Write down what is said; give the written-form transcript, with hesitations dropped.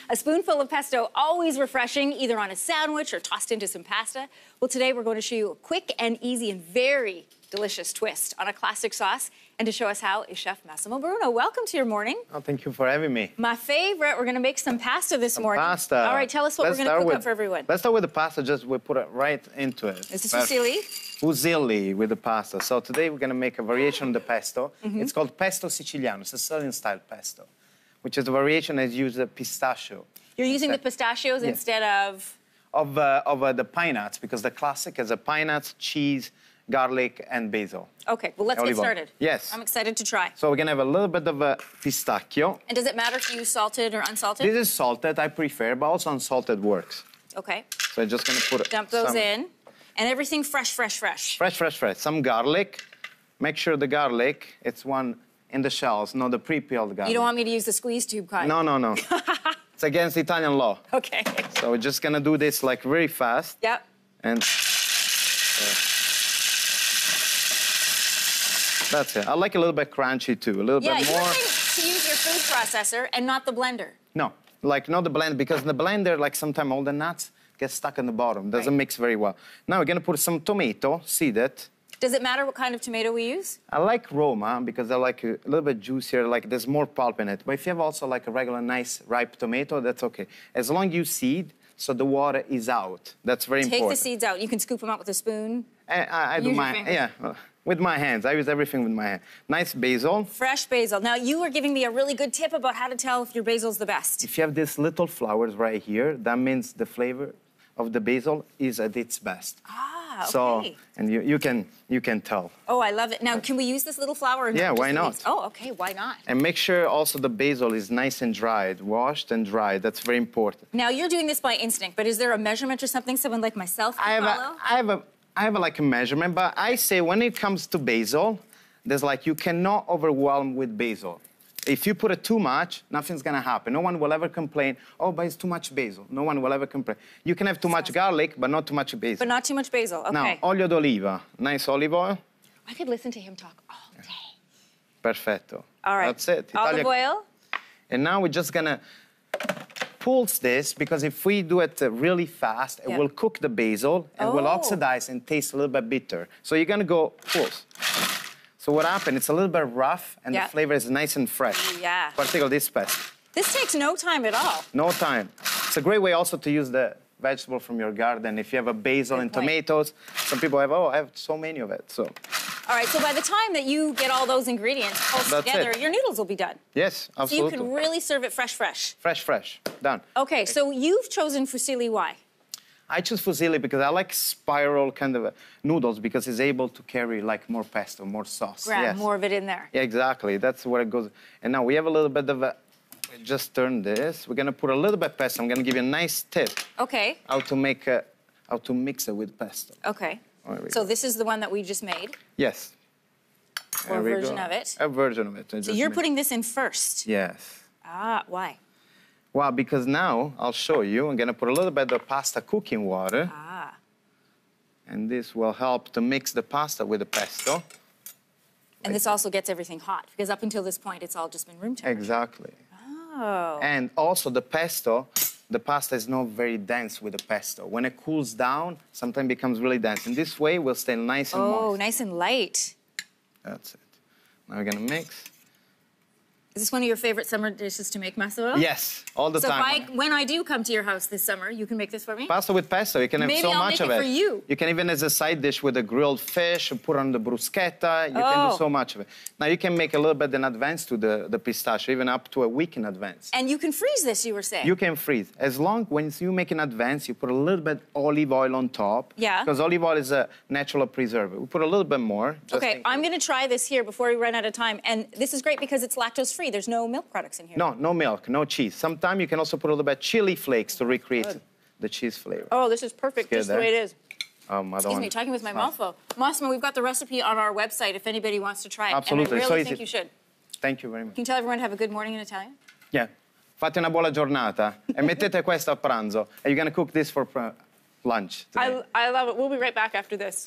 A spoonful of pesto, always refreshing, either on a sandwich or tossed into some pasta. Well, today we're going to show you a quick and easy and very delicious twist on a classic sauce. And to show us how is Chef Massimo Bruno. Welcome to your morning. Oh, thank you for having me. My favorite, we're going to make some pasta this morning. Pasta. All right, tell us what we're going to cook up for everyone. Let's start with the pasta, just we put it right into it. This is fusilli. Fusilli with the pasta. So today we're going to make a variation of the pesto. It's called pesto Siciliano. It's a Sicilian-style pesto, which is a variation that uses pistachio. You're using the pistachios instead of? Of the pine nuts, because the classic is a pine nuts, cheese, garlic, and basil. Okay, well, let's get started. Yes. I'm excited to try. So we're going to have a little bit of a pistachio. And does it matter if you use salted or unsalted? This is salted, I prefer, but also unsalted works. Okay. So I'm just going to put dump those in. And everything fresh, fresh, fresh. Fresh, fresh, fresh. Some garlic. Make sure the garlic, it's one in the shells, not the pre-peeled garlic. You don't want me to use the squeeze tube kind? No, no, no. It's against Italian law. Okay. So we're just going to do this like very fast. Yep. And that's it. I like a little bit crunchy too, a little bit more. Yeah, you're saying to use your food processor and not the blender. No, like not the blender, because in the blender, like sometimes all the nuts get stuck in the bottom. Doesn't mix very well. Now we're going to put some tomato, seeded. Does it matter what kind of tomato we use? I like Roma because I like a little bit juicier, like there's more pulp in it. But if you have also like a regular nice ripe tomato, that's okay. As long as you seed, so the water is out. That's very important. Take the seeds out. You can scoop them out with a spoon. I do my, with my hands. I use everything with my hand. Nice basil. Fresh basil. Now, you were giving me a really good tip about how to tell if your basil's the best. If you have these little flowers right here, that means the flavor of the basil is at its best. Ah, okay. So, and you can tell. Oh, I love it. Now, can we use this little flower? Yeah, why not? Oh, okay, why not? And make sure also the basil is nice and dried, washed and dried. That's very important. Now, you're doing this by instinct, but is there a measurement or something someone like myself can follow? I have like a measurement, but I say when it comes to basil, there's like you cannot overwhelm with basil. If you put it too much, nothing's gonna happen. No one will ever complain, oh, but it's too much basil. No one will ever complain. You can have too much garlic, but not too much basil. But not too much basil, okay. Now, olio d'oliva, nice olive oil. I could listen to him talk all day. Perfetto. All right. That's it. Olive oil. And now we're just gonna pulse this, because if we do it really fast, it will cook the basil and will oxidize and taste a little bit bitter. So you're gonna go pulse. So what happened, it's a little bit rough and the flavor is nice and fresh. Yeah. Particularly this pesto. This takes no time at all. No time. It's a great way also to use the vegetable from your garden. If you have a basil and tomatoes, some people have, I have so many of it, so. All right, so by the time that you get all those ingredients pulsed together, your noodles will be done. Yes, absolutely. So you can really serve it fresh, fresh. Fresh, fresh. Done. Okay, so you've chosen fusilli, why? I choose fusilli because I like spiral kind of noodles, because it's able to carry like more pesto, more sauce. Grab more of it in there. Yeah, exactly. That's where it goes. And now we have a little bit of a, just turn this. We're gonna put a little bit of pesto. I'm gonna give you a nice tip. Okay. How to mix it with pesto. Okay. So this is the one that we just made? Yes. Or a version of it? A version of it. So you're putting this in first? Yes. Ah, why? Well, because now, I'll show you, I'm gonna put a little bit of pasta cooking water. Ah. And this will help to mix the pasta with the pesto. And this also gets everything hot, because up until this point, it's all just been room temperature. Exactly. Oh. And also the pesto, the pasta is not very dense with the pesto. When it cools down, sometimes it becomes really dense. In this way, we'll stay nice and moist. Oh, nice and light. That's it. Now we're gonna mix. Is this one of your favorite summer dishes to make, Massimo? Yes, all the time. So when I do come to your house this summer, you can make this for me? Pasta with pesto, you can have so much of it. Maybe I'll make it for you. You can even as a side dish with a grilled fish, put on the bruschetta, you can do so much of it. Now you can make a little bit in advance to the pistachio, even up to a week in advance. And you can freeze this, you were saying? You can freeze. As long when you make in advance, you put a little bit olive oil on top. Yeah. Because olive oil is a natural preservative. We put a little bit more. Okay, I'm gonna try this here before we run out of time. And this is great because it's lactose-free. There's no milk products in here. No, no milk, no cheese. Sometimes you can also put a little bit of chili flakes to recreate the cheese flavor. Oh, this is perfect, just the way it is. Excuse me, talking with my mouth full. Massimo, we've got the recipe on our website if anybody wants to try it. Absolutely. And I really think you should. Thank you very much. Can you tell everyone to have a good morning in Italian? Yeah. Fate una buona giornata. E mettete questo a pranzo. And you're going to cook this for lunch today. I love it. We'll be right back after this.